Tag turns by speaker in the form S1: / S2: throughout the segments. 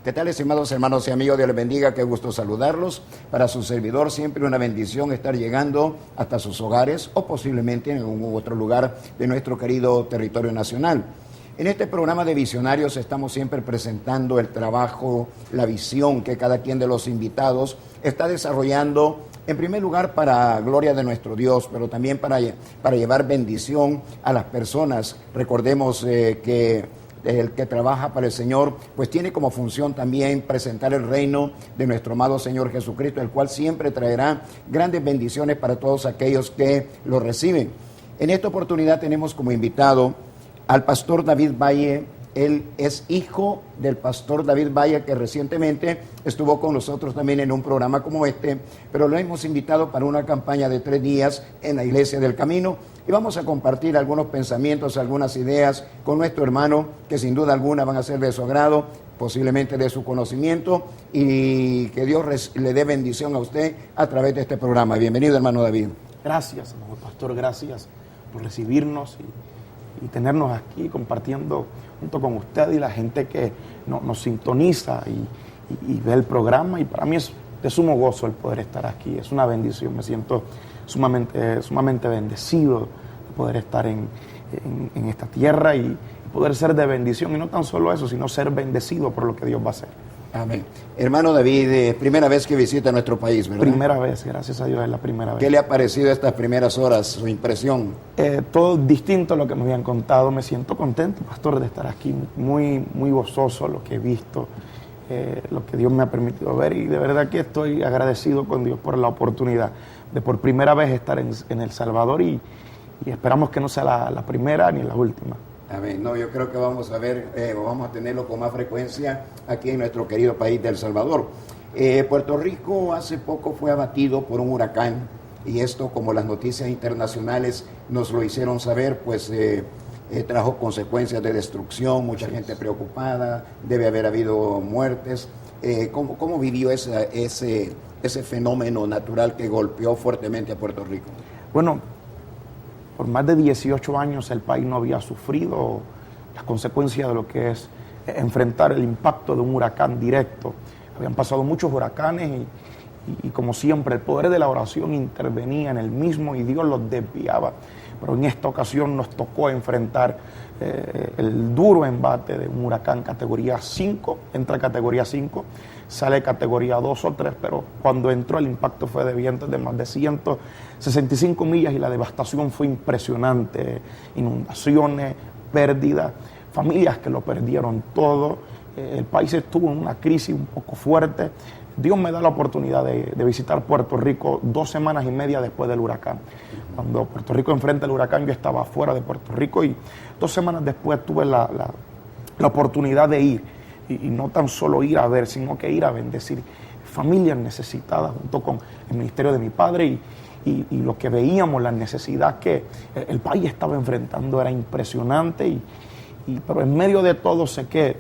S1: ¿Qué tal, estimados hermanos y amigos? Dios les bendiga, qué gusto saludarlos. Para su servidor siempre una bendición estar llegando hasta sus hogares o posiblemente en algún otro lugar de nuestro querido territorio nacional. En este programa de Visionarios estamos siempre presentando el trabajo, la visión que cada quien de los invitados está desarrollando, en primer lugar para gloria de nuestro Dios, pero también para llevar bendición a las personas. Recordemos que el que trabaja para el Señor, pues tiene como función también presentar el reino de nuestro amado Señor Jesucristo, el cual siempre traerá grandes bendiciones para todos aquellos que lo reciben. En esta oportunidad tenemos como invitado al pastor David Valle. Él es hijo del pastor David Valle, que recientemente estuvo con nosotros también en un programa como este, pero lo hemos invitado para una campaña de 3 días en la Iglesia del Camino, y vamos a compartir algunos pensamientos, algunas ideas con nuestro hermano, que sin duda alguna van a ser de su agrado, posiblemente de su conocimiento, y que Dios le dé bendición a usted a través de este programa. Bienvenido, hermano David.
S2: Gracias, amado pastor, gracias por recibirnos y tenernos aquí compartiendo junto con usted y la gente que nos sintoniza y ve el programa. Y para mí es de sumo gozo el poder estar aquí, es una bendición. Me siento sumamente bendecido de poder estar en esta tierra y poder ser de bendición, y no tan solo eso, sino ser bendecido por lo que Dios va a hacer.
S1: Amén. Hermano David, primera vez que visita nuestro país, ¿verdad?
S2: Primera vez, gracias a Dios, es la primera vez.
S1: ¿Qué le ha parecido estas primeras horas, su impresión?
S2: Todo distinto a lo que me habían contado. Me siento contento, pastor, de estar aquí, muy gozoso lo que he visto, lo que Dios me ha permitido ver, y de verdad que estoy agradecido con Dios por la oportunidad de por primera vez estar en El Salvador, y esperamos que no sea la primera ni la última.
S1: Amén. No, yo creo que vamos a ver, vamos a tenerlo con más frecuencia aquí en nuestro querido país de El Salvador. Puerto Rico hace poco fue abatido por un huracán, y esto, como las noticias internacionales nos lo hicieron saber, pues trajo consecuencias de destrucción, mucha gente preocupada, debe haber habido muertes. ¿Cómo vivió ese fenómeno natural que golpeó fuertemente a Puerto Rico?
S2: Bueno, por más de 18 años el país no había sufrido las consecuencias de lo que es enfrentar el impacto de un huracán directo. Habían pasado muchos huracanes y como siempre el poder de la oración intervenía en el mismo y Dios los desviaba. Pero en esta ocasión nos tocó enfrentar el duro embate de un huracán categoría 5, entra categoría 5, sale categoría 2 o 3, pero cuando entró el impacto fue de vientos de más de 165 millas y la devastación fue impresionante. Inundaciones, pérdidas, familias que lo perdieron todo. El país estuvo en una crisis un poco fuerte. Dios me da la oportunidad de visitar Puerto Rico 2 semanas y media después del huracán. Cuando Puerto Rico enfrenta el huracán, yo estaba fuera de Puerto Rico, y 2 semanas después tuve la oportunidad de ir. Y no tan solo ir a ver, sino que ir a bendecir familias necesitadas junto con el ministerio de mi padre, y lo que veíamos, la necesidad que el país estaba enfrentando era impresionante. Pero en medio de todo sé que,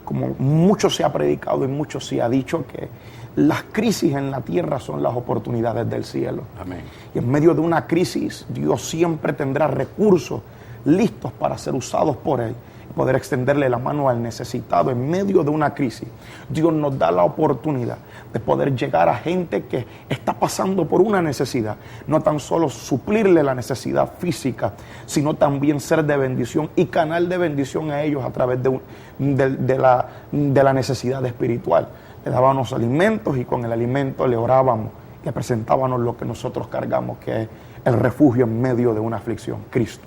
S2: como mucho se ha predicado y mucho se ha dicho, que las crisis en la tierra son las oportunidades del cielo.
S1: Amén.
S2: Y en medio de una crisis, Dios siempre tendrá recursos listos para ser usados por Él, poder extenderle la mano al necesitado en medio de una crisis. Dios nos da la oportunidad de poder llegar a gente que está pasando por una necesidad, no tan solo suplirle la necesidad física, sino también ser de bendición y canal de bendición a ellos a través de la necesidad espiritual. Le dábamos alimentos y con el alimento le orábamos, le presentábamos lo que nosotros cargamos, que es el refugio en medio de una aflicción, Cristo.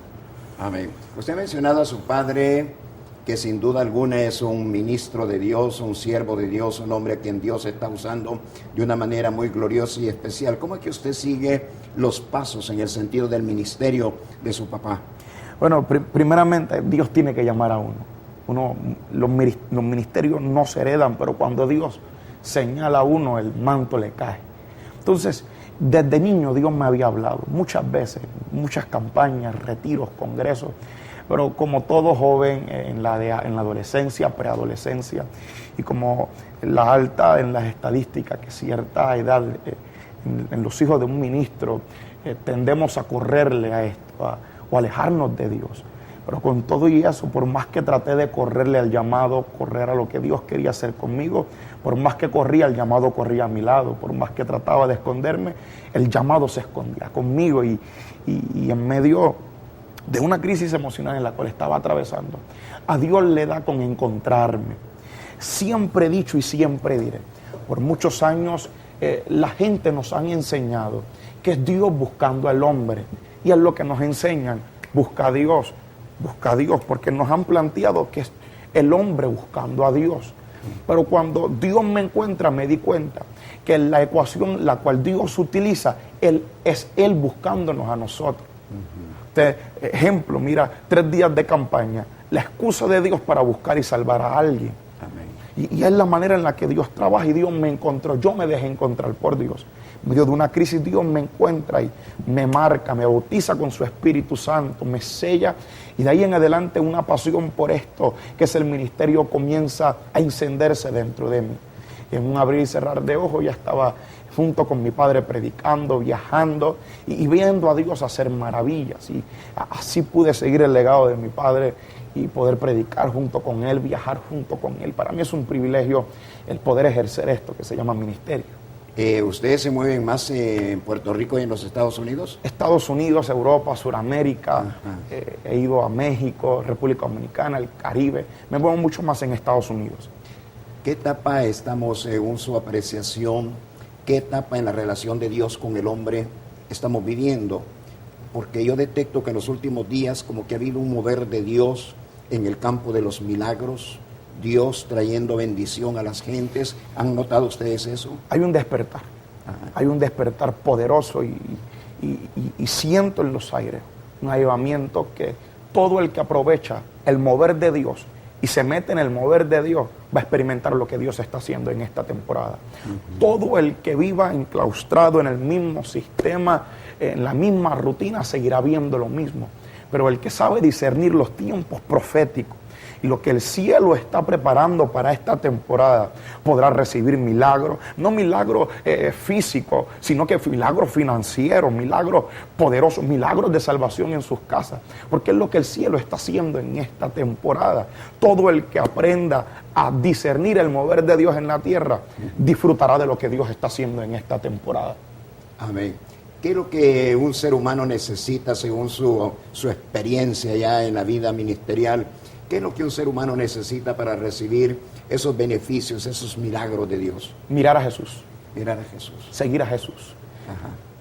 S1: Amén. Usted ha mencionado a su padre, que sin duda alguna es un ministro de Dios, un siervo de Dios, un hombre a quien Dios está usando de una manera muy gloriosa y especial. ¿Cómo es que usted sigue los pasos en el sentido del ministerio de su papá?
S2: Bueno, primeramente Dios tiene que llamar a uno. Los ministerios no se heredan, pero cuando Dios señala a uno, el manto le cae. Entonces, desde niño Dios me había hablado muchas veces, muchas campañas, retiros, congresos, pero como todo joven en la adolescencia, preadolescencia, y como en las estadísticas, que cierta edad en los hijos de un ministro tendemos a correrle a esto, o alejarnos de Dios. Pero con todo y eso, por más que traté de correrle al llamado, correr a lo que Dios quería hacer conmigo, por más que corría, el llamado corría a mi lado, por más que trataba de esconderme, el llamado se escondía conmigo y en medio de una crisis emocional en la cual estaba atravesando, a Dios le da con encontrarme. Siempre he dicho y siempre diré, por muchos años la gente nos han enseñado que es Dios buscando al hombre, y es lo que nos enseñan: busca a Dios, porque nos han planteado que es el hombre buscando a Dios. Pero cuando Dios me encuentra, me di cuenta que la ecuación la cual Dios utiliza, es Él buscándonos a nosotros. Ejemplo, mira, 3 días de campaña, la excusa de Dios para buscar y salvar a alguien. Amén. Y es la manera en la que Dios trabaja, y Dios me encontró, yo me dejé encontrar por Dios. En medio de una crisis, Dios me encuentra y me marca, me bautiza con su Espíritu Santo, me sella, y de ahí en adelante una pasión por esto, que es el ministerio, comienza a encenderse dentro de mí. Y en un abrir y cerrar de ojos ya estaba junto con mi padre predicando, viajando y viendo a Dios hacer maravillas. Y así pude seguir el legado de mi padre y poder predicar junto con él, viajar junto con él. Para mí es un privilegio el poder ejercer esto que se llama ministerio.
S1: ¿Ustedes se mueven más en Puerto Rico y en los Estados Unidos?
S2: Estados Unidos, Europa, Suramérica, he ido a México, República Dominicana, el Caribe. Me muevo mucho más en Estados Unidos.
S1: ¿Qué etapa estamos, según su apreciación, qué etapa en la relación de Dios con el hombre estamos viviendo? Porque yo detecto que en los últimos días como que ha habido un mover de Dios en el campo de los milagros, Dios trayendo bendición a las gentes. ¿Han notado ustedes eso?
S2: Hay un despertar, hay un despertar poderoso y siento en los aires un avivamiento que todo el que aprovecha el mover de Dios y se mete en el mover de Dios va a experimentar lo que Dios está haciendo en esta temporada. Todo el que viva enclaustrado en el mismo sistema, en la misma rutina, seguirá viendo lo mismo. Pero el que sabe discernir los tiempos proféticos y lo que el cielo está preparando para esta temporada, podrá recibir milagros, no milagros físicos, sino que milagros financieros, milagros poderosos, milagros de salvación en sus casas, porque es lo que el cielo está haciendo en esta temporada. Todo el que aprenda a discernir el mover de Dios en la tierra, disfrutará de lo que Dios está haciendo en esta temporada.
S1: Amén. ¿Qué es lo que un ser humano necesita según su experiencia ya en la vida ministerial? ¿Qué es lo que un ser humano necesita para recibir esos beneficios, esos milagros de Dios?
S2: Mirar a Jesús.
S1: Mirar a Jesús.
S2: Seguir a Jesús.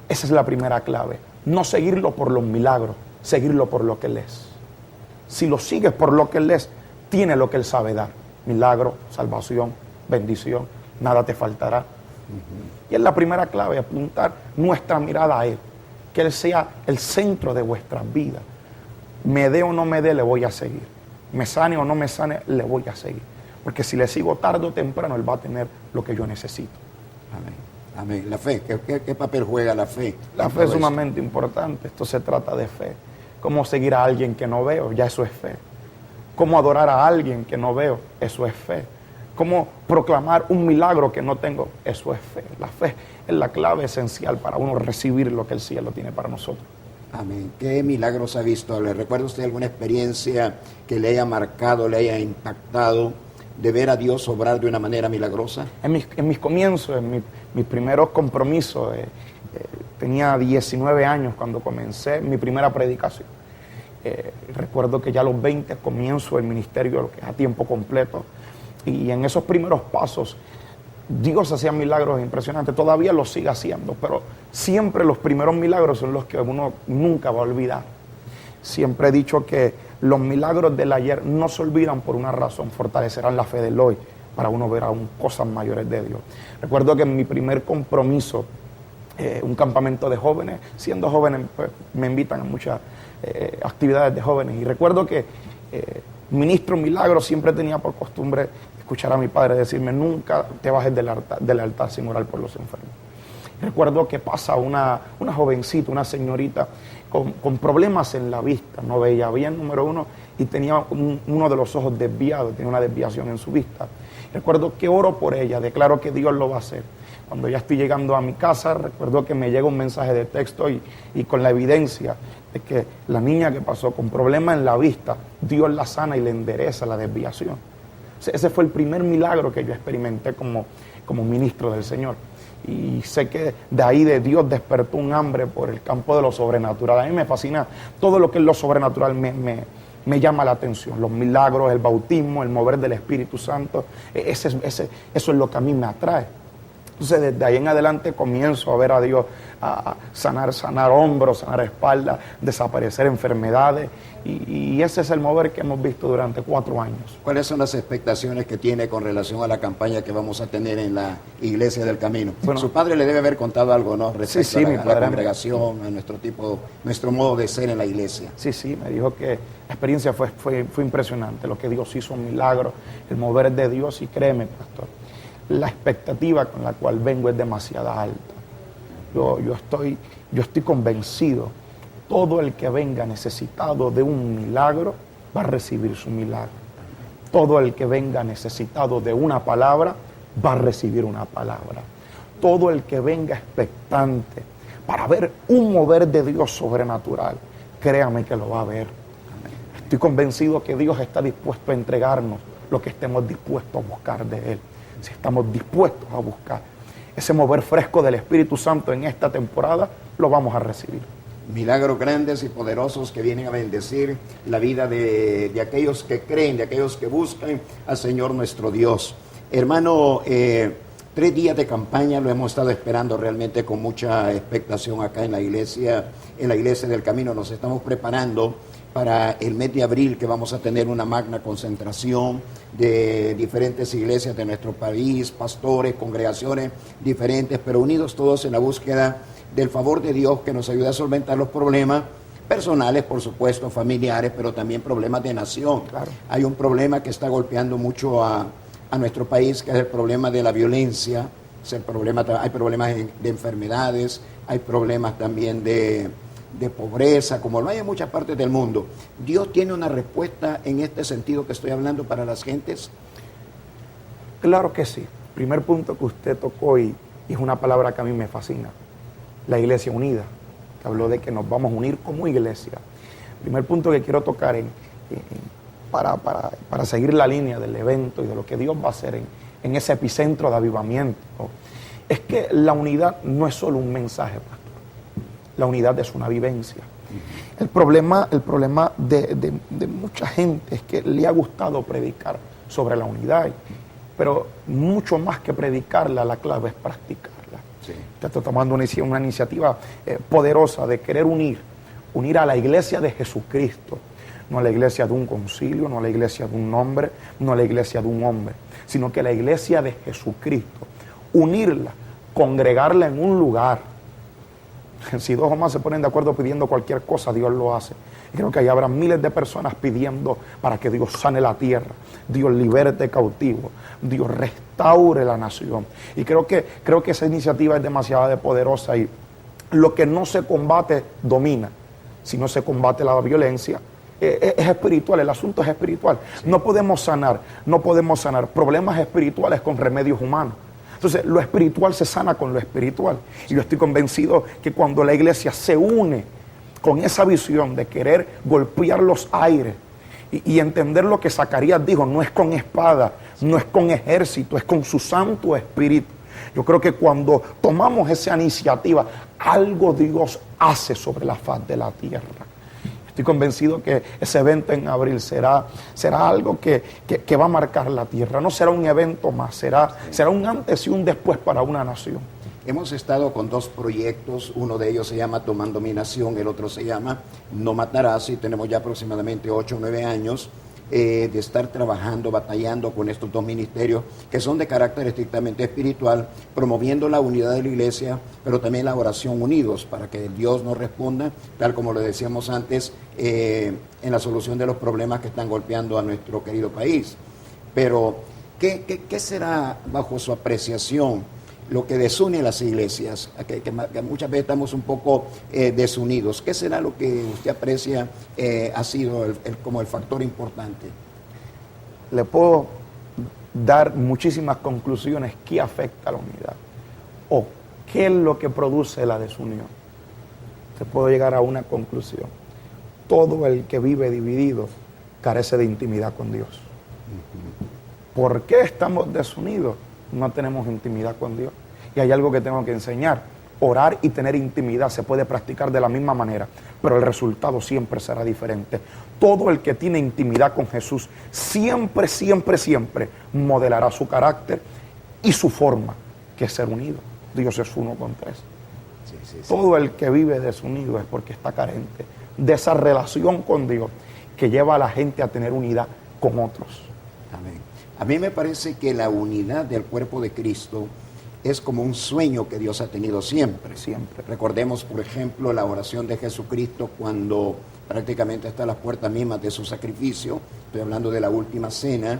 S2: Esa es la primera clave. No seguirlo por los milagros, seguirlo por lo que Él es. Si lo sigues por lo que Él es, tiene lo que Él sabe dar. Milagro, salvación, bendición, nada te faltará. Y es la primera clave, apuntar nuestra mirada a Él. Que Él sea el centro de vuestras vidas. Me dé o no me dé, le voy a seguir. Me sane o no me sane, le voy a seguir. Porque si le sigo tarde o temprano, Él va a tener lo que yo necesito.
S1: Amén. Amén. La fe, ¿qué papel juega la fe?
S2: La fe es sumamente importante. Esto se trata de fe. ¿Cómo seguir a alguien que no veo? Ya eso es fe. ¿Cómo adorar a alguien que no veo? Eso es fe. ¿Cómo proclamar un milagro que no tengo? Eso es fe. La fe es la clave esencial para uno recibir lo que el cielo tiene para nosotros.
S1: Amén. ¿Qué milagros ha visto? ¿Le recuerda usted alguna experiencia que le haya marcado, le haya impactado de ver a Dios obrar de una manera milagrosa?
S2: En mis comienzos, en mis primeros compromisos, tenía 19 años cuando comencé mi primera predicación. Recuerdo que ya a los 20 comienzo el ministerio, lo que es a tiempo completo, y en esos primeros pasos Dios hacía milagros impresionantes, todavía lo sigue haciendo, pero siempre los primeros milagros son los que uno nunca va a olvidar. Siempre he dicho que los milagros del ayer no se olvidan por una razón, fortalecerán la fe del hoy, para uno ver aún cosas mayores de Dios. Recuerdo que en mi primer compromiso, un campamento de jóvenes, siendo jóvenes pues, me invitan a muchas actividades de jóvenes, y recuerdo que ministro milagros siempre tenía por costumbre escuchar a mi padre decirme: nunca te bajes del altar sin orar por los enfermos. Recuerdo que pasa una jovencita, una señorita con problemas en la vista, no veía bien, número uno, y tenía uno de los ojos desviados, tenía una desviación en su vista. Recuerdo que oro por ella, declaro que Dios lo va a hacer. Cuando ya estoy llegando a mi casa, recuerdo que me llega un mensaje de texto y con la evidencia de que la niña que pasó con problemas en la vista, Dios la sana y le endereza la desviación. Ese fue el primer milagro que yo experimenté como ministro del Señor. Y sé que de ahí de Dios despertó un hambre por el campo de lo sobrenatural. A mí me fascina todo lo que es lo sobrenatural, me llama la atención. Los milagros, el bautismo, el mover del Espíritu Santo, eso es lo que a mí me atrae. Entonces desde ahí en adelante comienzo a ver a Dios a sanar hombros, sanar espaldas, desaparecer enfermedades, y ese es el mover que hemos visto durante 4 años.
S1: ¿Cuáles son las expectaciones que tiene con relación a la campaña que vamos a tener en la Iglesia del Camino?
S2: Bueno,
S1: su padre le debe haber contado algo, ¿no? Respecto a la congregación, a nuestro modo de ser en la iglesia.
S2: Sí, me dijo que la experiencia fue impresionante, lo que Dios hizo, un milagro, el mover de Dios, y créeme, pastor, la expectativa con la cual vengo es demasiado alta. Yo estoy convencido, todo el que venga necesitado de un milagro va a recibir su milagro. Todo el que venga necesitado de una palabra va a recibir una palabra. Todo el que venga expectante para ver un mover de Dios sobrenatural, créame que lo va a ver. Estoy convencido que Dios está dispuesto a entregarnos lo que estemos dispuestos a buscar de Él. Si estamos dispuestos a buscar ese mover fresco del Espíritu Santo en esta temporada, lo vamos a recibir.
S1: Milagros grandes y poderosos que vienen a bendecir la vida de aquellos que creen, de aquellos que buscan al Señor nuestro Dios. Hermano, 3 días de campaña lo hemos estado esperando realmente con mucha expectación acá en la iglesia del Camino. Nos estamos preparando para el mes de abril, que vamos a tener una magna concentración de diferentes iglesias de nuestro país, pastores, congregaciones diferentes, pero unidos todos en la búsqueda del favor de Dios, que nos ayude a solventar los problemas personales, por supuesto, familiares, pero también problemas de nación.
S2: Claro.
S1: Hay un problema que está golpeando mucho a nuestro país, que es el problema de la violencia. Hay problemas de enfermedades, hay problemas también de pobreza, como lo hay en muchas partes del mundo. ¿Dios tiene una respuesta en este sentido que estoy hablando para las gentes?
S2: Claro que sí. Primer punto que usted tocó, y es una palabra que a mí me fascina, la iglesia unida, que habló de que nos vamos a unir como iglesia. Primer punto que quiero tocar para seguir la línea del evento y de lo que Dios va a hacer en ese epicentro de avivamiento, es que la unidad no es solo un mensaje, pastor. La unidad es una vivencia. El problema de mucha gente es que le ha gustado predicar sobre la unidad, pero mucho más que predicarla, la clave es practicarla.
S1: Sí.
S2: Usted está tomando una iniciativa poderosa de querer unir a la iglesia de Jesucristo, no a la iglesia de un concilio, no a la iglesia de un hombre, no a la iglesia de un hombre, sino que la iglesia de Jesucristo, unirla, congregarla en un lugar. Si 2 o más se ponen de acuerdo pidiendo cualquier cosa, Dios lo hace. Y creo que ahí habrá miles de personas pidiendo para que Dios sane la tierra, Dios liberte cautivos, Dios restaure la nación. Y creo que esa iniciativa es demasiado poderosa, y lo que no se combate domina. Si no se combate la violencia, es espiritual, el asunto es espiritual. Sí. No podemos sanar problemas espirituales con remedios humanos. Entonces, lo espiritual se sana con lo espiritual. Y yo estoy convencido que cuando la iglesia se une con esa visión de querer golpear los aires y entender lo que Zacarías dijo, no es con espada, no es con ejército, es con su Santo Espíritu. Yo creo que cuando tomamos esa iniciativa, algo Dios hace sobre la faz de la tierra. Estoy convencido que ese evento en abril será algo que va a marcar la tierra. No será un evento más, será un antes y un después para una nación.
S1: Hemos estado con 2 proyectos, uno de ellos se llama Tomando mi Nación, el otro se llama No Matarás, y tenemos ya aproximadamente 8 o 9 años de estar trabajando, batallando con estos 2 ministerios que son de carácter estrictamente espiritual, promoviendo la unidad de la iglesia, pero también la oración unidos, para que Dios nos responda, tal como lo decíamos antes, en la solución de los problemas que están golpeando a nuestro querido país. Pero, ¿qué será, bajo su apreciación, lo que desune a las iglesias, que muchas veces estamos un poco desunidos? ¿Qué será lo que usted aprecia ha sido como el factor importante?
S2: Le puedo dar muchísimas conclusiones que afecta a la unidad, o qué es lo que produce la desunión. Se puede llegar a una conclusión. todo el que vive dividido carece de intimidad con Dios. ¿Por qué estamos desunidos? No tenemos intimidad con Dios. Y hay algo que tengo que enseñar. Orar y tener intimidad se puede practicar de la misma manera, pero el resultado siempre será diferente. Todo el que tiene intimidad con Jesús siempre, siempre, siempre modelará su carácter y su forma, que es ser unido. Dios es uno con tres. Sí. Todo el que vive desunido es porque está carente de esa relación con Dios que lleva a la gente a tener unidad con otros.
S1: Amén. A mí me parece que la unidad del cuerpo de Cristo es como un sueño que Dios ha tenido siempre.
S2: Siempre.
S1: Recordemos, por ejemplo, la oración de Jesucristo cuando prácticamente está a las puertas mismas de su sacrificio. Estoy hablando de la última cena.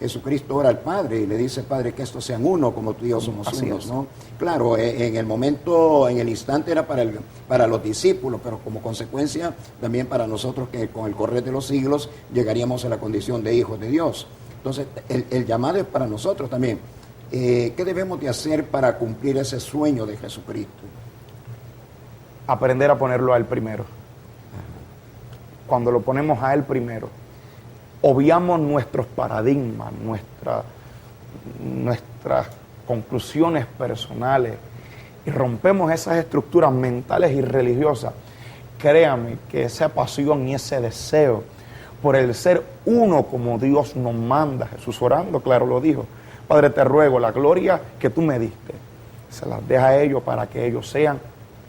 S1: Jesucristo ora al Padre y le dice: Padre, que estos sean uno como tú y yo somos unos, ¿no? Claro, en el momento, en el instante era para los discípulos, pero como consecuencia también para nosotros, que con el correr de los siglos llegaríamos a la condición de hijos de Dios. Entonces, el llamado es para nosotros también. ¿Qué debemos de hacer para cumplir ese sueño de Jesucristo?
S2: Aprender a ponerlo a Él primero. Cuando lo ponemos a Él primero, obviamos nuestros paradigmas, nuestras conclusiones personales y rompemos esas estructuras mentales y religiosas. Créame que esa pasión y ese deseo por el ser uno como Dios nos manda, Jesús orando, claro lo dijo: Padre, te ruego la gloria que tú me diste, se las deja a ellos para que ellos sean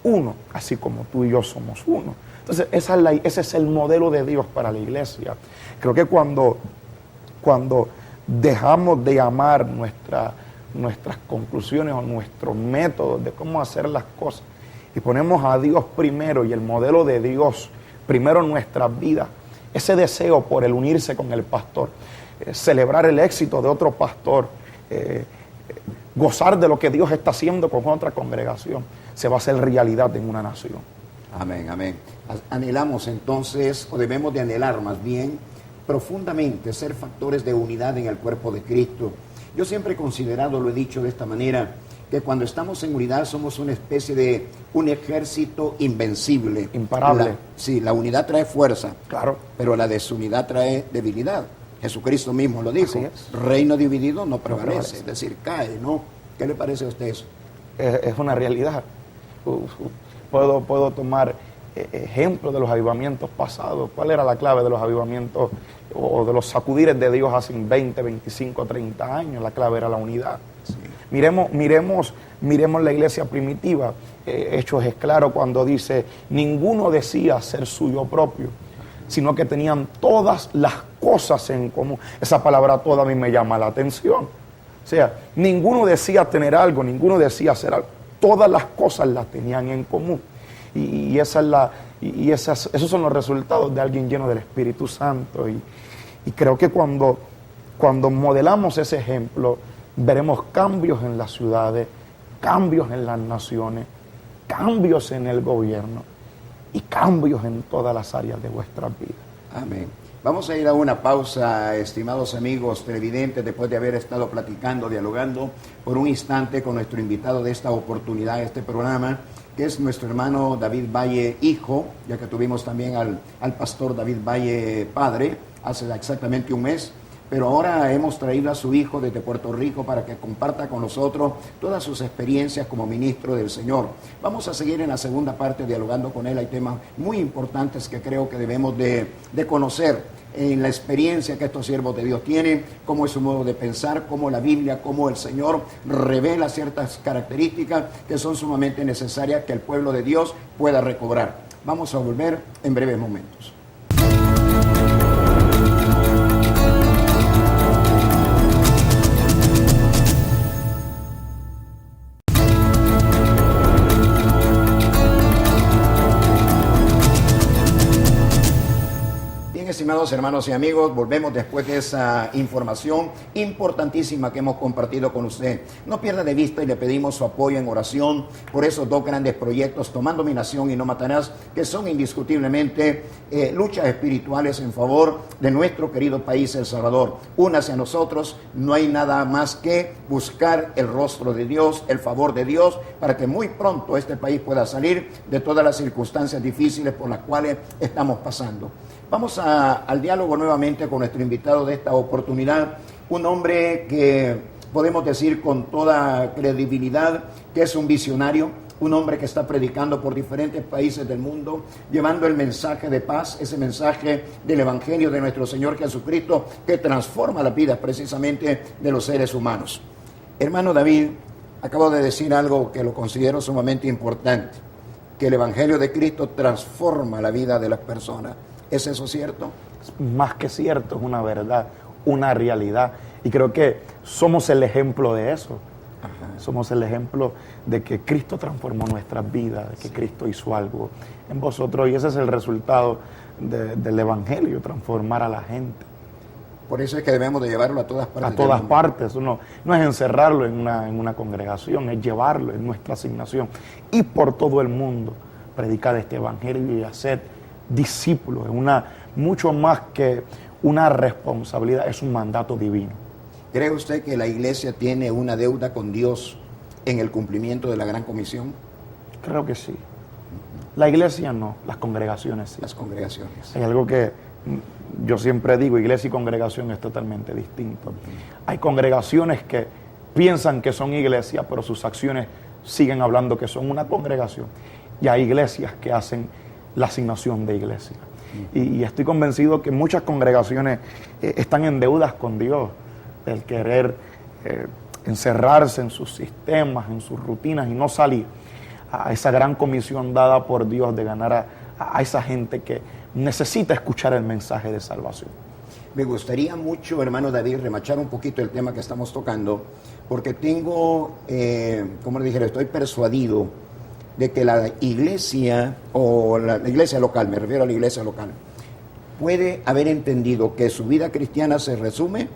S2: uno, así como tú y yo somos uno. Entonces, ese es el modelo de Dios para la iglesia. Creo que cuando dejamos de amar nuestras conclusiones o nuestros métodos de cómo hacer las cosas y ponemos a Dios primero y el modelo de Dios primero en nuestras vidas, ese deseo por el unirse con el pastor, celebrar el éxito de otro pastor, gozar de lo que Dios está haciendo con otra congregación, se va a hacer realidad en una nación.
S1: Amén, amén. Anhelamos entonces, o debemos de anhelar más bien, profundamente ser factores de unidad en el cuerpo de Cristo. Yo siempre he considerado, lo he dicho de esta manera, que cuando estamos en unidad somos una especie de un ejército invencible.
S2: Imparable.
S1: La unidad trae fuerza,
S2: claro,
S1: pero la desunidad trae debilidad. Jesucristo mismo lo dijo: reino dividido no prevalece, es decir, cae, ¿no? ¿Qué le parece a usted eso?
S2: Es una realidad. Puedo tomar ejemplos de los avivamientos pasados. ¿Cuál era la clave de los avivamientos o de los sacudires de Dios hace 20, 25, 30 años? La clave era la unidad. Sí. Miremos la iglesia primitiva. Hechos es claro cuando dice: ninguno decía ser suyo propio, sino que tenían todas las cosas en común. Esa palabra toda a mí me llama la atención. O sea, ninguno decía tener algo, ninguno decía hacer algo. Todas las cosas las tenían en común. Y esos son los resultados de alguien lleno del Espíritu Santo. Y creo que cuando modelamos ese ejemplo, veremos cambios en las ciudades, cambios en las naciones, cambios en el gobierno y cambios en todas las áreas de vuestra vida.
S1: Amén. Vamos a ir a una pausa, estimados amigos televidentes, después de haber estado platicando, dialogando por un instante con nuestro invitado de esta oportunidad, este programa, que es nuestro hermano David Valle, hijo, ya que tuvimos también al pastor David Valle, padre, hace exactamente un mes. Pero ahora hemos traído a su hijo desde Puerto Rico para que comparta con nosotros todas sus experiencias como ministro del Señor. Vamos a seguir en la segunda parte dialogando con él. Hay temas muy importantes que creo que debemos de conocer en la experiencia que estos siervos de Dios tienen, cómo es su modo de pensar, cómo la Biblia, cómo el Señor revela ciertas características que son sumamente necesarias que el pueblo de Dios pueda recobrar. Vamos a volver en breves momentos. Estimados amados hermanos y amigos, volvemos después de esa información importantísima que hemos compartido con usted. No pierda de vista y le pedimos su apoyo en oración por esos dos grandes proyectos, Tomando mi Nación y No Matarás, que son indiscutiblemente luchas espirituales en favor de nuestro querido país, El Salvador. Únase a nosotros, no hay nada más que buscar el rostro de Dios, el favor de Dios, para que muy pronto este país pueda salir de todas las circunstancias difíciles por las cuales estamos pasando. Vamos al diálogo nuevamente con nuestro invitado de esta oportunidad, un hombre que podemos decir con toda credibilidad que es un visionario, un hombre que está predicando por diferentes países del mundo, llevando el mensaje de paz, ese mensaje del Evangelio de nuestro Señor Jesucristo que transforma las vidas precisamente de los seres humanos. Hermano David, acabo de decir algo que lo considero sumamente importante, que el Evangelio de Cristo transforma la vida de las personas. ¿Es eso cierto?
S2: Más que cierto, es una verdad, una realidad. Y creo que somos el ejemplo de eso. Ajá. Somos el ejemplo de que Cristo transformó nuestras vidas, de que Cristo hizo algo en vosotros. Y ese es el resultado del Evangelio, transformar a la gente.
S1: Por eso es que debemos de llevarlo a todas partes.
S2: A todas partes. No es encerrarlo en una congregación, es llevarlo en nuestra asignación. Y por todo el mundo, predicar este Evangelio y hacer discípulos, es mucho más que una responsabilidad, es un mandato divino.
S1: ¿Cree usted que la iglesia tiene una deuda con Dios en el cumplimiento de la Gran Comisión?
S2: Creo que sí. La iglesia no, las congregaciones sí.
S1: Las congregaciones.
S2: Hay algo que yo siempre digo, iglesia y congregación es totalmente distinto. Hay congregaciones que piensan que son iglesia, pero sus acciones siguen hablando que son una congregación. Y hay iglesias que hacen la asignación de iglesia. Y estoy convencido que muchas congregaciones están en deudas con Dios, el querer encerrarse en sus sistemas, en sus rutinas y no salir a esa gran comisión dada por Dios de ganar a esa gente que necesita escuchar el mensaje de salvación.
S1: Me gustaría mucho, hermano David, remachar un poquito el tema que estamos tocando, porque tengo, como le dije, estoy persuadido de que la iglesia, o la iglesia local, me refiero a la iglesia local, puede haber entendido que su vida cristiana se resume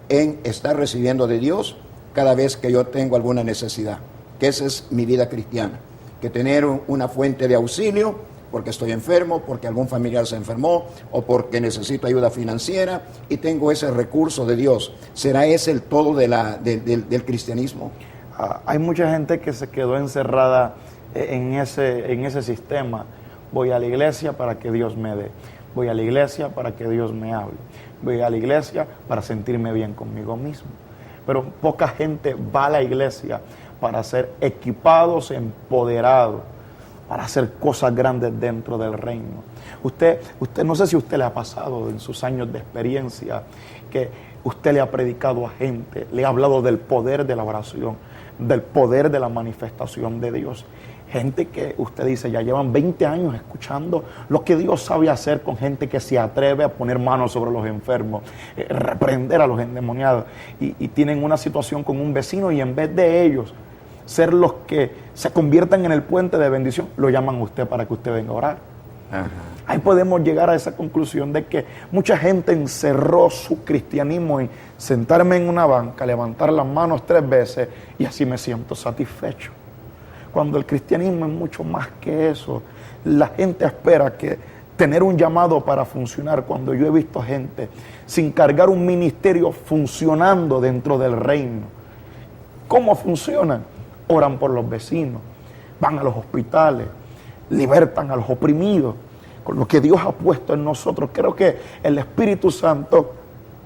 S1: en estar recibiendo de Dios cada vez que yo tengo alguna necesidad, que esa es mi vida cristiana, que tener una fuente de auxilio, porque estoy enfermo, porque algún familiar se enfermó, o porque necesito ayuda financiera, y tengo ese recurso de Dios. ¿Será ese el todo del cristianismo?
S2: Hay mucha gente que se quedó encerrada en ese sistema. Voy a la iglesia para que Dios me dé, voy a la iglesia para que Dios me hable, voy a la iglesia para sentirme bien conmigo mismo. Pero poca gente va a la iglesia para ser equipados, empoderados, para hacer cosas grandes dentro del reino. Usted no sé si a usted le ha pasado en sus años de experiencia que usted le ha predicado a gente, le ha hablado del poder de la oración, del poder de la manifestación de Dios. Gente que usted dice ya llevan 20 años escuchando lo que Dios sabe hacer con gente que se atreve a poner manos sobre los enfermos, reprender a los endemoniados, y tienen una situación con un vecino y en vez de ellos ser los que se conviertan en el puente de bendición, lo llaman a usted para que usted venga a orar. Ajá. Ahí podemos llegar a esa conclusión de que mucha gente encerró su cristianismo en sentarme en una banca, levantar las manos 3 veces y así me siento satisfecho. Cuando el cristianismo es mucho más que eso. La gente espera que tener un llamado para funcionar, cuando yo he visto gente sin cargar un ministerio funcionando dentro del reino. ¿Cómo funcionan? Oran por los vecinos, van a los hospitales, libertan a los oprimidos, con lo que Dios ha puesto en nosotros. Creo que el Espíritu Santo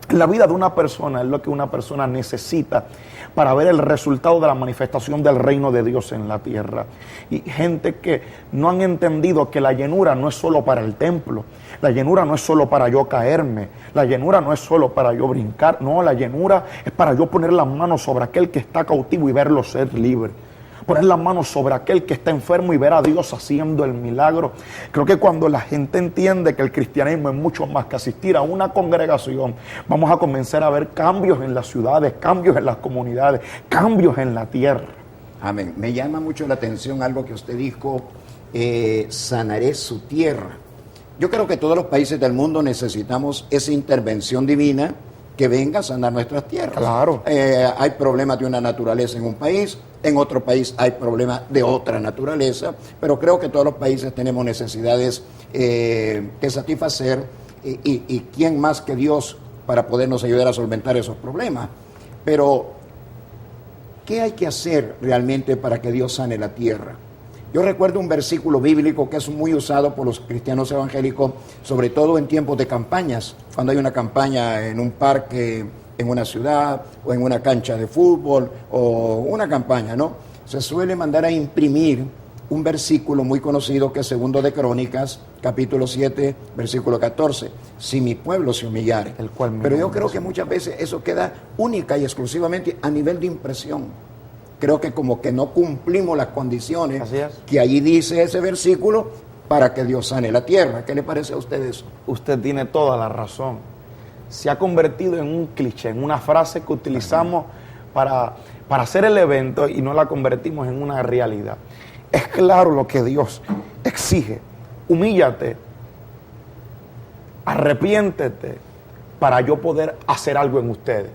S2: en la vida de una persona es lo que una persona necesita para ver el resultado de la manifestación del reino de Dios en la tierra. Y gente que no han entendido que la llenura no es solo para el templo, la llenura no es solo para yo caerme, la llenura no es solo para yo brincar, no, la llenura es para yo poner las manos sobre aquel que está cautivo y verlo ser libre. Poner las manos sobre aquel que está enfermo y ver a Dios haciendo el milagro. Creo que cuando la gente entiende que el cristianismo es mucho más que asistir a una congregación, vamos a comenzar a ver cambios en las ciudades, cambios en las comunidades, cambios en la tierra.
S1: Amén. Me llama mucho la atención algo que usted dijo, sanaré su tierra. Yo creo que todos los países del mundo necesitamos esa intervención divina que venga a sanar nuestras tierras.
S2: Claro.
S1: Hay problemas de una naturaleza en un país, en otro país hay problemas de otra naturaleza, pero creo que todos los países tenemos necesidades que satisfacer y quién más que Dios para podernos ayudar a solventar esos problemas. Pero, ¿qué hay que hacer realmente para que Dios sane la tierra? Yo recuerdo un versículo bíblico que es muy usado por los cristianos evangélicos, sobre todo en tiempos de campañas, cuando hay una campaña en un parque, en una ciudad, o en una cancha de fútbol, o una campaña, ¿no? Se suele mandar a imprimir un versículo muy conocido que es 2 de Crónicas, capítulo 7, versículo 14. Si mi pueblo se humillare. Pero yo creo que muchas veces eso queda única y exclusivamente a nivel de impresión. Creo que como que no cumplimos las condiciones que allí dice ese versículo para que Dios sane la tierra. ¿Qué le parece a usted eso?
S2: Usted tiene toda la razón. Se ha convertido en un cliché, en una frase que utilizamos para hacer el evento y no la convertimos en una realidad. Es claro lo que Dios exige. Humíllate, arrepiéntete para yo poder hacer algo en ustedes.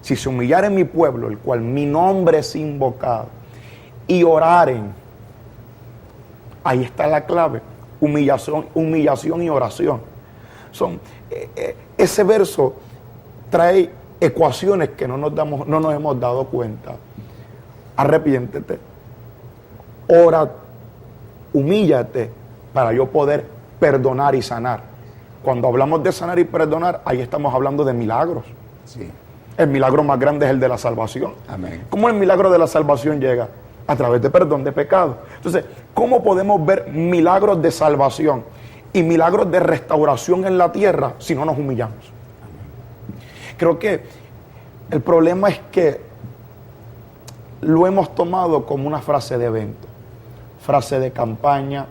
S2: Si se humillare mi pueblo, el cual mi nombre es invocado, y oraren, ahí está la clave, humillación y oración. Ese verso trae ecuaciones que no nos hemos dado cuenta. Arrepiéntete, ora, humíllate para yo poder perdonar y sanar. Cuando hablamos de sanar y perdonar, ahí estamos hablando de milagros.
S1: Sí.
S2: El milagro más grande es el de la salvación.
S1: Amén.
S2: ¿Cómo el milagro de la salvación llega? A través de perdón de pecado. Entonces, ¿cómo podemos ver milagros de salvación y milagros de restauración en la tierra si no nos humillamos? Amén. Creo que el problema es que lo hemos tomado como una frase de evento, frase de campaña,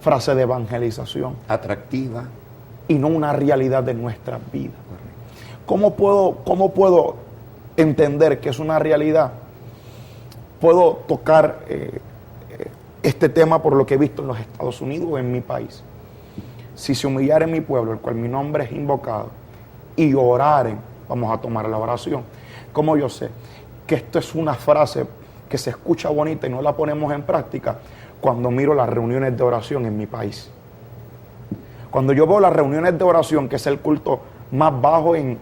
S2: frase de evangelización.
S1: Atractiva.
S2: Y no una realidad de nuestras vidas. ¿Cómo puedo entender que es una realidad? Puedo tocar este tema por lo que he visto en los Estados Unidos o en mi país. Si se humillare mi pueblo, el cual mi nombre es invocado, y oraren, vamos a tomar la oración. ¿Cómo yo sé que esto es una frase que se escucha bonita y no la ponemos en práctica? Cuando miro las reuniones de oración en mi país. Cuando yo veo las reuniones de oración, que es el culto más bajo en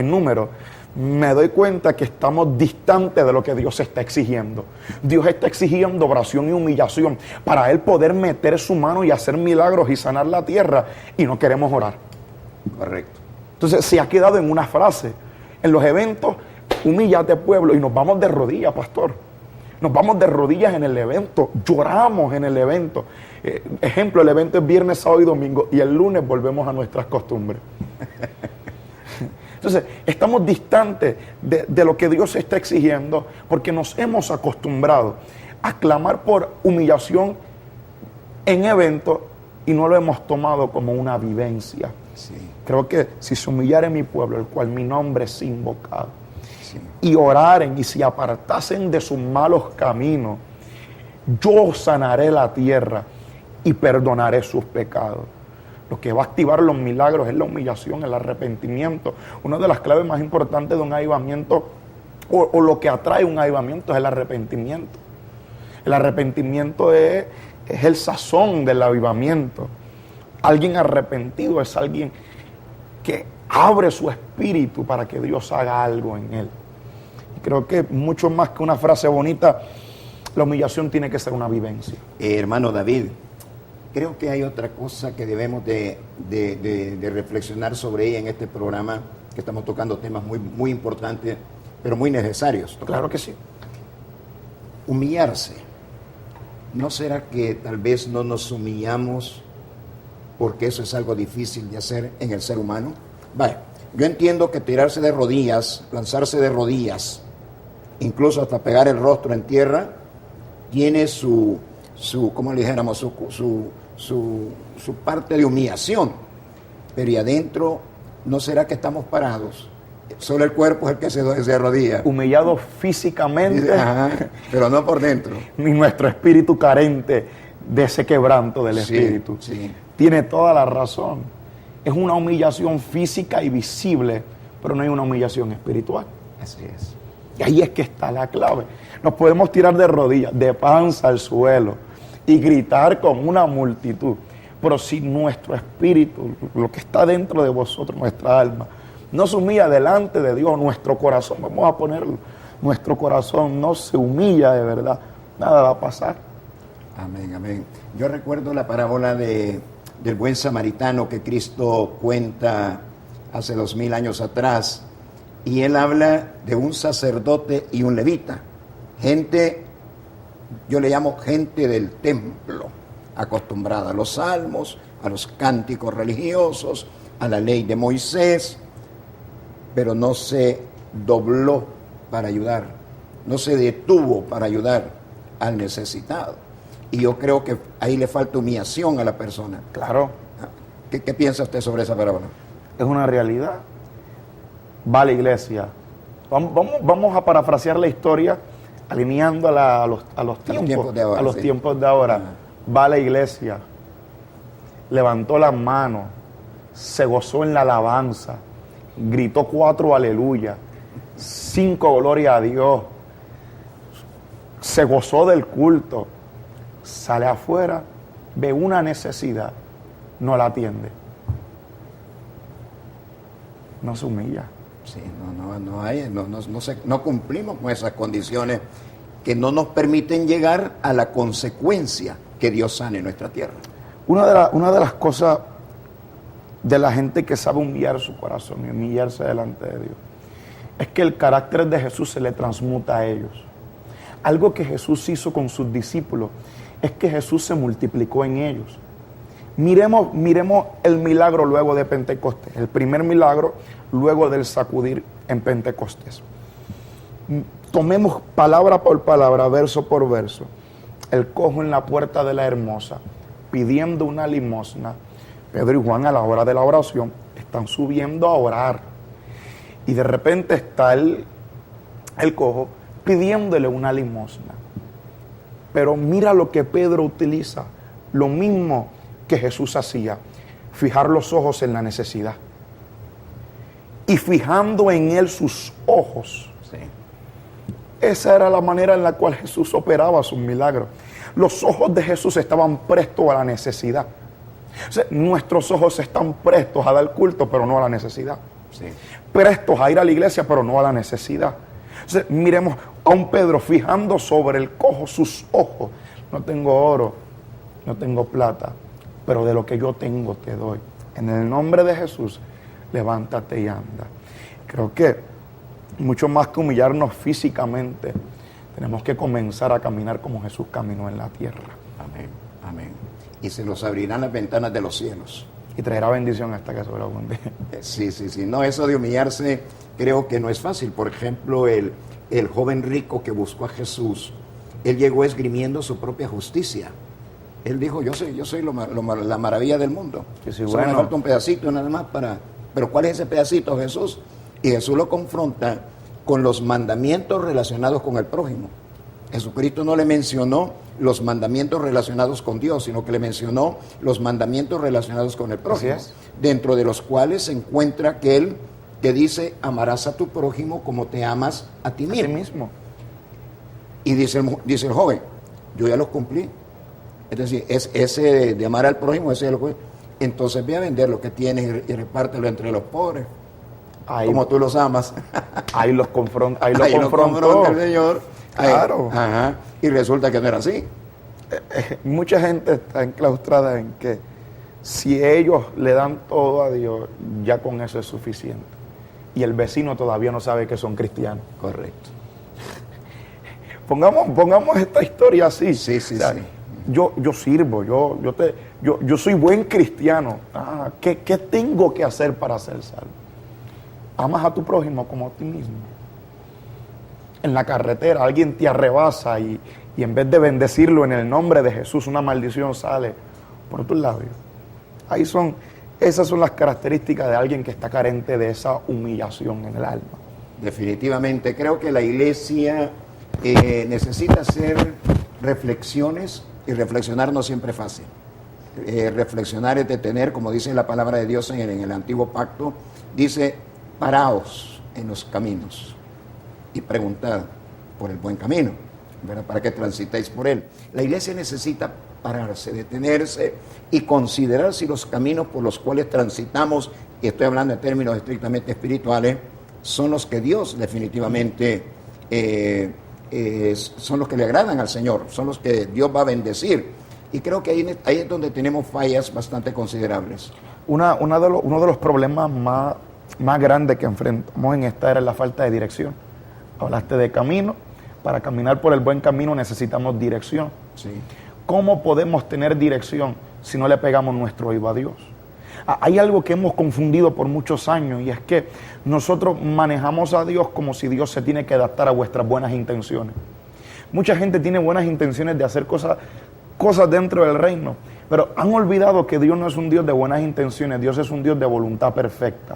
S2: número, me doy cuenta que estamos distantes de lo que Dios está exigiendo. Dios está exigiendo oración y humillación para Él poder meter su mano y hacer milagros y sanar la tierra, y no queremos orar.
S1: Correcto.
S2: Entonces se ha quedado en una frase. En los eventos, humíllate pueblo, y nos vamos de rodillas, pastor. Nos vamos de rodillas en el evento, lloramos en el evento. Ejemplo, el evento es viernes, sábado y domingo, y el lunes volvemos a nuestras costumbres. Entonces, estamos distantes de lo que Dios está exigiendo porque nos hemos acostumbrado a clamar por humillación en eventos y no lo hemos tomado como una vivencia.
S1: Sí.
S2: Creo que si se humillare mi pueblo, el cual mi nombre es invocado, sí, y oraren y se apartasen de sus malos caminos, yo sanaré la tierra y perdonaré sus pecados. Lo que va a activar los milagros es la humillación, el arrepentimiento. Una de las claves más importantes de un avivamiento, o lo que atrae un avivamiento, es el arrepentimiento. El arrepentimiento es el sazón del avivamiento. Alguien arrepentido es alguien que abre su espíritu para que Dios haga algo en él. Y creo que mucho más que una frase bonita, la humillación tiene que ser una vivencia.
S1: Hermano David, creo que hay otra cosa que debemos de reflexionar sobre ella en este programa, que estamos tocando temas muy importantes, pero muy necesarios.
S2: Claro que sí.
S1: Humillarse. ¿No será que tal vez no nos humillamos porque eso es algo difícil de hacer en el ser humano? Vale, yo entiendo que tirarse de rodillas, lanzarse de rodillas, incluso hasta pegar el rostro en tierra, tiene su ¿cómo le dijéramos? Su parte de humillación. Pero y adentro, ¿no será que estamos parados? Solo el cuerpo es el que se arrodilla.
S2: Humillado físicamente.
S1: Ajá, pero no por dentro.
S2: Ni nuestro espíritu carente de ese quebranto del espíritu.
S1: Sí.
S2: Tiene toda la razón. Es una humillación física y visible, pero no hay una humillación espiritual.
S1: Así es.
S2: Y ahí es que está la clave. Nos podemos tirar de rodillas, de panza al suelo y gritar con una multitud. Pero si nuestro espíritu, lo que está dentro de vosotros, nuestra alma, no se humilla delante de Dios, nuestro corazón, vamos a ponerlo, nuestro corazón no se humilla de verdad, nada va a pasar.
S1: Amén, amén. Yo recuerdo la parábola del buen samaritano que Cristo cuenta hace 2000 años atrás, y él habla de un sacerdote y un levita, gente, yo le llamo gente del templo, acostumbrada a los salmos, a los cánticos religiosos, a la ley de Moisés, pero no se dobló para ayudar, no se detuvo para ayudar al necesitado. Y yo creo que ahí le falta humillación a la persona.
S2: Claro.
S1: ¿Qué piensa usted sobre esa parábola?
S2: Es una realidad. Va a la iglesia. Vamos a parafrasear la historia alineándola a los tiempos de ahora. A los tiempos de ahora. Va a la iglesia, levantó las manos, se gozó en la alabanza, gritó 4 aleluya, 5 gloria a Dios, se gozó del culto, sale afuera, ve una necesidad, no la atiende. No se humilla.
S1: Sí, no cumplimos con esas condiciones que no nos permiten llegar a la consecuencia que Dios sane nuestra tierra.
S2: Una de las cosas de la gente que sabe humillar su corazón y humillarse delante de Dios es que el carácter de Jesús se le transmuta a ellos. Algo que Jesús hizo con sus discípulos es que Jesús se multiplicó en ellos. Miremos el milagro luego de Pentecostés, el primer milagro luego del sacudir en Pentecostés. Tomemos palabra por palabra, verso por verso. El cojo en la puerta de la hermosa, pidiendo una limosna. Pedro y Juan a la hora de la oración están subiendo a orar. Y de repente está el cojo pidiéndole una limosna. Pero mira lo que Pedro utiliza, lo mismo que Jesús hacía, fijar los ojos en la necesidad. Y fijando en él sus ojos.
S1: Sí.
S2: Esa era la manera en la cual Jesús operaba sus milagros. Los ojos de Jesús estaban prestos a la necesidad. O sea, nuestros ojos están prestos a dar culto, pero no a la necesidad.
S1: Sí.
S2: Prestos a ir a la iglesia, pero no a la necesidad. O sea, miremos a un Pedro fijando sobre el cojo sus ojos. No tengo oro, no tengo plata, pero de lo que yo tengo te doy. En el nombre de Jesús, levántate y anda. Creo que mucho más que humillarnos físicamente, tenemos que comenzar a caminar como Jesús caminó en la tierra.
S1: Amén, amén. Y se nos abrirán las ventanas de los cielos.
S2: Y traerá bendición hasta que sobreabunde.
S1: Sí. No, eso de humillarse creo que no es fácil. Por ejemplo, el joven rico que buscó a Jesús, él llegó esgrimiendo su propia justicia. Él dijo, yo soy la maravilla del mundo.
S2: Sí,
S1: Solo me falta un pedacito nada más para... Pero ¿cuál es ese pedacito, Jesús? Y Jesús lo confronta con los mandamientos relacionados con el prójimo. Jesucristo no le mencionó los mandamientos relacionados con Dios, sino que le mencionó los mandamientos relacionados con el prójimo, dentro de los cuales se encuentra aquel que dice, amarás a tu prójimo como te amas a ti mismo. Y dice el joven, yo ya los cumplí. Es decir, es ese de amar al prójimo, ese es lo que... Entonces ve a vender lo que tienes y repártelo entre los pobres. Ahí, como tú los amas.
S2: Ahí los confrontó. Ahí lo confrontó
S1: el Señor.
S2: Claro.
S1: Ajá. Y resulta que no era así.
S2: Mucha gente está enclaustrada en que si ellos le dan todo a Dios, ya con eso es suficiente. Y el vecino todavía no sabe que son cristianos.
S1: Correcto.
S2: Pongamos esta historia así.
S1: Sí.
S2: Yo sirvo, yo soy buen cristiano. ¿Qué tengo que hacer para ser salvo? Amas a tu prójimo como a ti mismo. En la carretera alguien te arrebasa y en vez de bendecirlo en el nombre de Jesús, una maldición sale por tus labios. Esas son las características de alguien que está carente de esa humillación en el alma.
S1: Definitivamente, creo que la iglesia necesita hacer reflexiones, y reflexionar no siempre es fácil. reflexionar es detener, como dice la palabra de Dios en el antiguo pacto, dice, paraos en los caminos y preguntad por el buen camino, ¿verdad? Para que transitéis por él. La iglesia necesita pararse, detenerse y considerar si los caminos por los cuales transitamos, y estoy hablando en términos estrictamente espirituales, son los que Dios definitivamente son los que le agradan al Señor, son los que Dios va a bendecir. Y creo que ahí es donde tenemos fallas bastante considerables. Uno
S2: de los problemas más grandes que enfrentamos en esta era es la falta de dirección. Hablaste de camino. Para caminar por el buen camino necesitamos dirección.
S1: Sí.
S2: ¿Cómo podemos tener dirección si no le pegamos nuestro oído a Dios? Hay algo que hemos confundido por muchos años, y es que nosotros manejamos a Dios como si Dios se tiene que adaptar a vuestras buenas intenciones. Mucha gente tiene buenas intenciones de hacer cosas dentro del reino, pero han olvidado que Dios no es un Dios de buenas intenciones, Dios es un Dios de voluntad perfecta.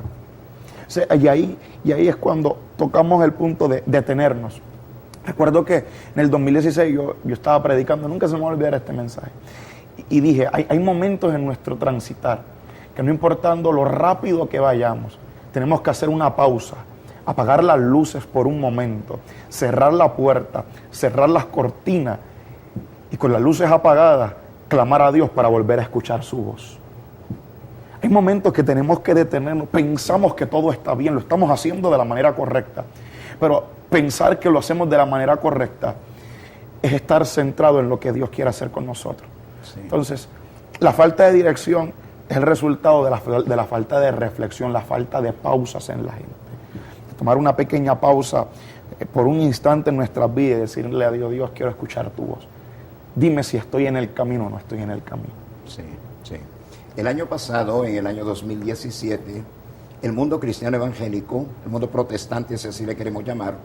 S2: O sea, y ahí es cuando tocamos el punto de detenernos. Recuerdo que en el 2016 yo estaba predicando, nunca se me va a olvidar este mensaje, y dije, hay momentos en nuestro transitar que no importando lo rápido que vayamos, tenemos que hacer una pausa, apagar las luces por un momento, cerrar la puerta, cerrar las cortinas y con las luces apagadas, clamar a Dios para volver a escuchar su voz. Hay momentos que tenemos que detenernos, pensamos que todo está bien, lo estamos haciendo de la manera correcta, pero pensar que lo hacemos de la manera correcta es estar centrado en lo que Dios quiere hacer con nosotros. Sí. Entonces, la falta de dirección es el resultado de la falta de reflexión, la falta de pausas en la gente. Tomar una pequeña pausa por un instante en nuestras vidas y decirle a Dios, Dios, quiero escuchar tu voz. Dime si estoy en el camino o no estoy en el camino.
S1: Sí, sí. El año pasado, en el año 2017, el mundo cristiano evangélico, el mundo protestante, si así le queremos llamar,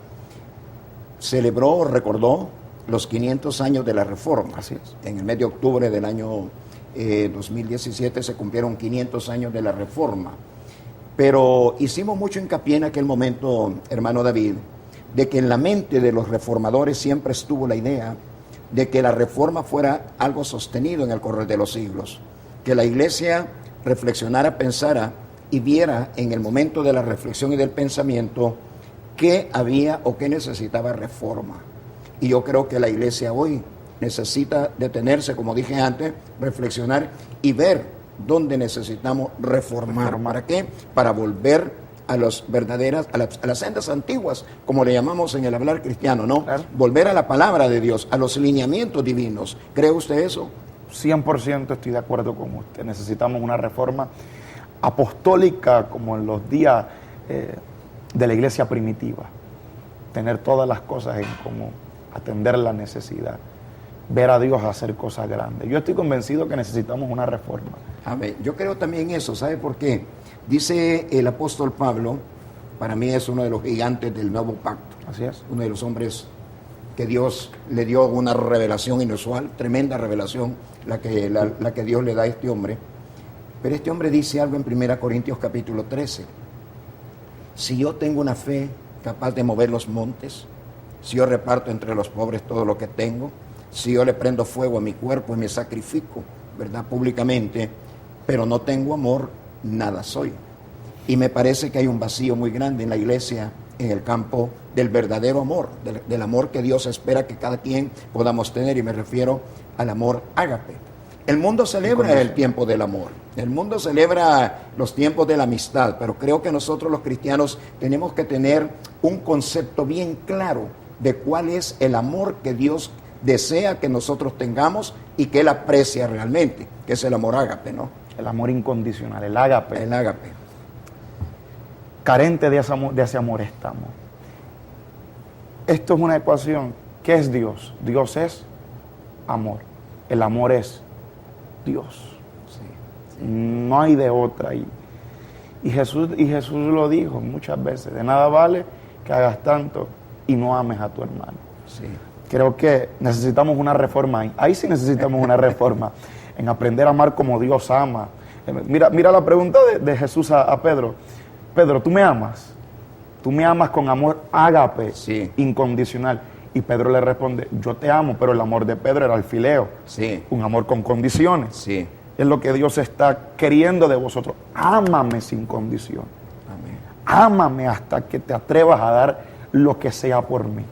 S1: celebró, recordó los 500 años de la Reforma.
S2: Así es.
S1: En el mes de octubre del año 2017 se cumplieron 500 años de la Reforma. Pero hicimos mucho hincapié en aquel momento, hermano David, de que en la mente de los reformadores siempre estuvo la idea de que la reforma fuera algo sostenido en el correr de los siglos, que la iglesia reflexionara, pensara y viera en el momento de la reflexión y del pensamiento qué había o qué necesitaba reforma. Y yo creo que la iglesia hoy necesita detenerse, como dije antes, reflexionar y ver dónde necesitamos reformar. ¿Para qué? Para volver a las sendas antiguas, como le llamamos en el hablar cristiano, ¿no? Claro. Volver a la palabra de Dios, a los lineamientos divinos. ¿Cree usted eso?
S2: 100% estoy de acuerdo con usted. Necesitamos una reforma apostólica como en los días de la iglesia primitiva. Tener todas las cosas en común, atender la necesidad, ver a Dios hacer cosas grandes. Yo estoy convencido que necesitamos una reforma.
S1: Amén. Yo creo también eso. ¿Sabe por qué? Dice el apóstol Pablo, para mí es uno de los gigantes del nuevo pacto.
S2: Así es.
S1: Uno de los hombres que Dios le dio una revelación inusual, tremenda revelación, la que Dios le da a este hombre. Pero este hombre dice algo en 1 Corintios capítulo 13. Si yo tengo una fe capaz de mover los montes, si yo reparto entre los pobres todo lo que tengo, si yo le prendo fuego a mi cuerpo y me sacrifico, ¿verdad?, públicamente, pero no tengo amor, nada soy. Y me parece que hay un vacío muy grande en la iglesia, en el campo del verdadero amor, del amor que Dios espera que cada quien podamos tener, y me refiero al amor ágape. El mundo celebra el tiempo del amor, el mundo celebra los tiempos de la amistad, pero creo que nosotros los cristianos tenemos que tener un concepto bien claro de cuál es el amor que Dios desea que nosotros tengamos y que Él aprecia realmente, que es el amor ágape, ¿no?
S2: El amor incondicional, el ágape.
S1: El ágape.
S2: Carente de ese amor estamos. Esto es una ecuación. ¿Qué es Dios? Dios es amor. El amor es Dios. Sí, sí. No hay de otra. Y Jesús lo dijo muchas veces. De nada vale que hagas tanto y no ames a tu hermano.
S1: Sí.
S2: Creo que necesitamos una reforma. Ahí sí necesitamos una reforma. En aprender a amar como Dios ama. Mira la pregunta de Jesús a Pedro. Pedro, ¿tú me amas? Tú me amas con amor ágape,
S1: sí,
S2: incondicional. Y Pedro le responde, yo te amo, pero el amor de Pedro era el fileo.
S1: Sí.
S2: Un amor con condiciones.
S1: Sí.
S2: Es lo que Dios está queriendo de vosotros. Ámame sin condición.
S1: Amén.
S2: Ámame hasta que te atrevas a dar lo que sea por mí.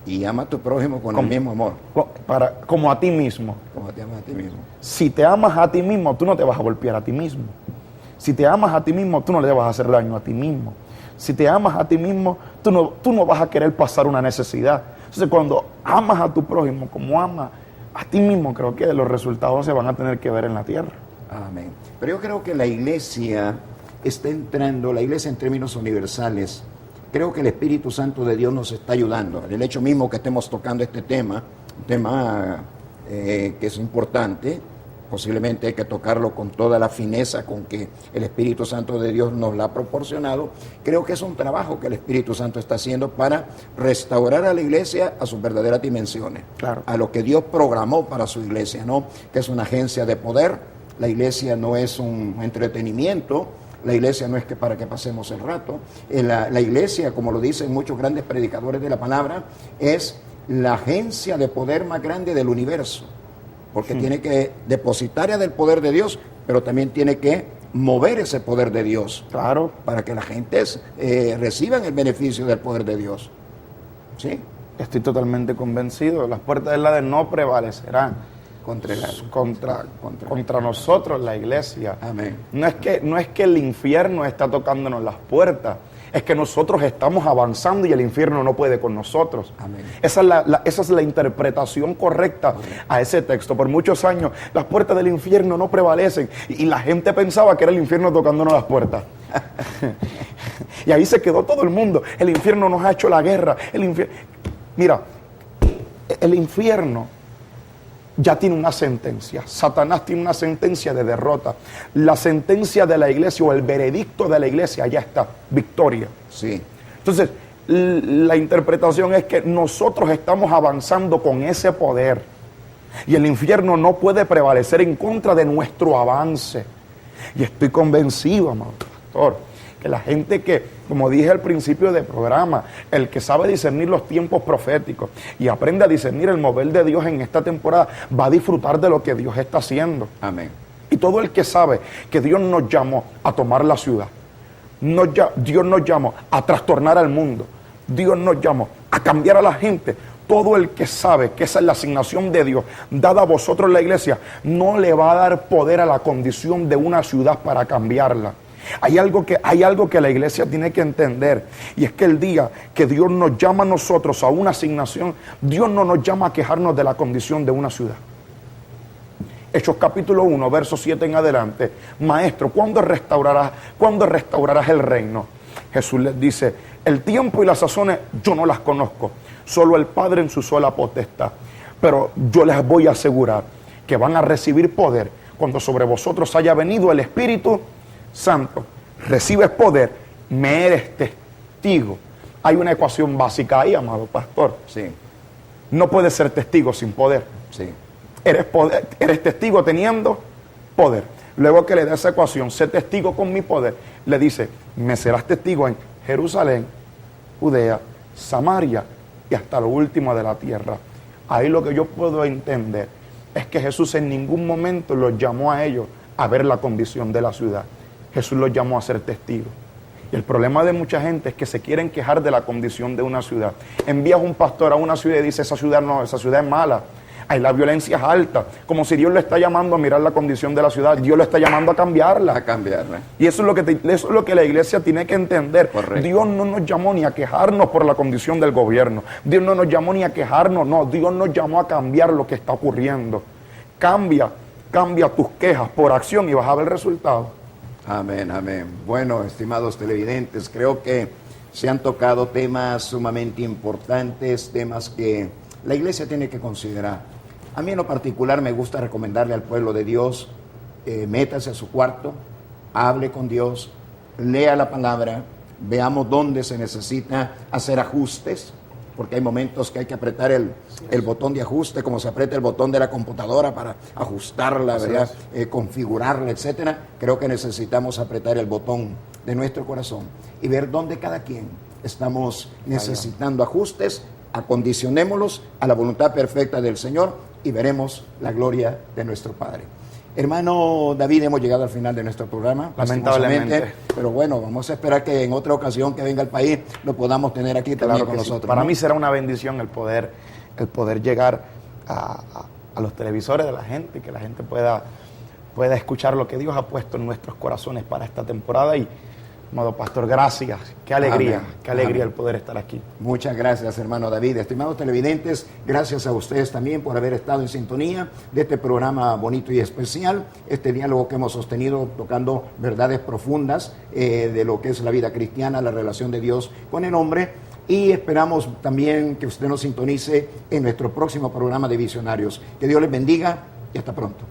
S1: Y ama a tu prójimo con el mismo amor.
S2: Como a ti mismo.
S1: Como te amas a ti mismo.
S2: Si te amas a ti mismo, tú no te vas a golpear a ti mismo. Si te amas a ti mismo, tú no le vas a hacer daño a ti mismo. Si te amas a ti mismo, tú no vas a querer pasar una necesidad. Entonces, cuando amas a tu prójimo como amas a ti mismo, creo que los resultados se van a tener que ver en la tierra.
S1: Amén. Pero yo creo que la iglesia está entrando, la iglesia en términos universales, creo que el Espíritu Santo de Dios nos está ayudando. El hecho mismo que estemos tocando este tema, un tema que es importante, posiblemente hay que tocarlo con toda la fineza con que el Espíritu Santo de Dios nos la ha proporcionado. Creo que es un trabajo que el Espíritu Santo está haciendo para restaurar a la iglesia a sus verdaderas dimensiones,
S2: claro,
S1: a lo que Dios programó para su iglesia, ¿no? Que es una agencia de poder. La iglesia no es un entretenimiento. La iglesia no es que para que pasemos el rato. La iglesia, como lo dicen muchos grandes predicadores de la palabra, es la agencia de poder más grande del universo. Porque tiene que depositar del poder de Dios, pero también tiene que mover ese poder de Dios.
S2: Claro.
S1: Para que la gente reciban el beneficio del poder de Dios. ¿Sí?
S2: Estoy totalmente convencido. Las puertas del Hades no prevalecerán contra nosotros, la iglesia.
S1: Amén.
S2: No es que el infierno está tocándonos las puertas, es que nosotros estamos avanzando y el infierno no puede con nosotros.
S1: Amén.
S2: Esa es la interpretación correcta a ese texto. Por muchos años las puertas del infierno no prevalecen y la gente pensaba que era el infierno tocándonos las puertas. Y ahí se quedó todo el mundo. El infierno nos ha hecho la guerra. Mira, el infierno ya tiene una sentencia. Satanás tiene una sentencia de derrota. La sentencia de la iglesia o el veredicto de la iglesia ya está. Victoria.
S1: Sí.
S2: Entonces, la interpretación es que nosotros estamos avanzando con ese poder. Y el infierno no puede prevalecer en contra de nuestro avance. Y estoy convencido, amado pastor, que la gente que, como dije al principio del programa, el que sabe discernir los tiempos proféticos y aprende a discernir el mover de Dios en esta temporada, va a disfrutar de lo que Dios está haciendo.
S1: Amén.
S2: Y todo el que sabe que Dios nos llamó a tomar la ciudad, Dios nos llamó a trastornar al mundo, Dios nos llamó a cambiar a la gente, todo el que sabe que esa es la asignación de Dios dada a vosotros la iglesia, no le va a dar poder a la condición de una ciudad para cambiarla. Hay algo que la iglesia tiene que entender, y es que el día que Dios nos llama a nosotros a una asignación, Dios no nos llama a quejarnos de la condición de una ciudad. Hechos capítulo 1, verso 7 en adelante. Maestro, ¿cuándo restaurarás el reino? Jesús les dice, el tiempo y las sazones yo no las conozco, solo el Padre en su sola potestad. Pero yo les voy a asegurar que van a recibir poder cuando sobre vosotros haya venido el Espíritu Santo. Recibes poder, me eres testigo. Hay una ecuación básica ahí, amado pastor.
S1: Sí.
S2: No puedes ser testigo sin poder.
S1: Sí.
S2: Eres testigo teniendo poder. Luego que le da esa ecuación, sé testigo con mi poder, le dice, me serás testigo en Jerusalén, Judea, Samaria y hasta lo último de la tierra. Ahí lo que yo puedo entender es que Jesús en ningún momento los llamó a ellos a ver la condición de la ciudad. Jesús los llamó a ser testigos. Y el problema de mucha gente es que se quieren quejar de la condición de una ciudad. Envías un pastor a una ciudad y dice, esa ciudad es mala. Ahí la violencia es alta. Como si Dios le está llamando a mirar la condición de la ciudad. Dios le está llamando a cambiarla.
S1: A cambiarla.
S2: Y eso es lo que la iglesia tiene que entender.
S1: Correcto.
S2: Dios no nos llamó ni a quejarnos por la condición del gobierno. Dios no nos llamó ni a quejarnos. No, Dios nos llamó a cambiar lo que está ocurriendo. Cambia tus quejas por acción y vas a ver el resultado.
S1: Amén, amén. Bueno, estimados televidentes, creo que se han tocado temas sumamente importantes, temas que la iglesia tiene que considerar. A mí en lo particular me gusta recomendarle al pueblo de Dios, métase a su cuarto, hable con Dios, lea la palabra, veamos dónde se necesita hacer ajustes, porque hay momentos que hay que apretar el botón de ajuste, como se aprieta el botón de la computadora para ajustarla, ¿verdad? Configurarla, etcétera. Creo que necesitamos apretar el botón de nuestro corazón y ver dónde cada quien estamos necesitando ajustes, acondicionémoslos a la voluntad perfecta del Señor y veremos la gloria de nuestro Padre. Hermano David, hemos llegado al final de nuestro programa.
S2: Lamentablemente.
S1: Pero bueno, vamos a esperar que en otra ocasión que venga al país lo podamos tener aquí también
S2: Claro
S1: con
S2: que sí.
S1: nosotros.
S2: Para
S1: ¿no?
S2: mí será una bendición el poder llegar a los televisores de la gente, que la gente pueda escuchar lo que Dios ha puesto en nuestros corazones para esta temporada. Y, amado pastor, gracias. Qué alegría,
S1: Amén.
S2: qué alegría
S1: Amén.
S2: el poder estar aquí.
S1: Muchas gracias, hermano David. Estimados televidentes, gracias a ustedes también por haber estado en sintonía de este programa bonito y especial, este diálogo que hemos sostenido tocando verdades profundas de lo que es la vida cristiana, la relación de Dios con el hombre. Y esperamos también que usted nos sintonice en nuestro próximo programa de Visionarios. Que Dios les bendiga y hasta pronto.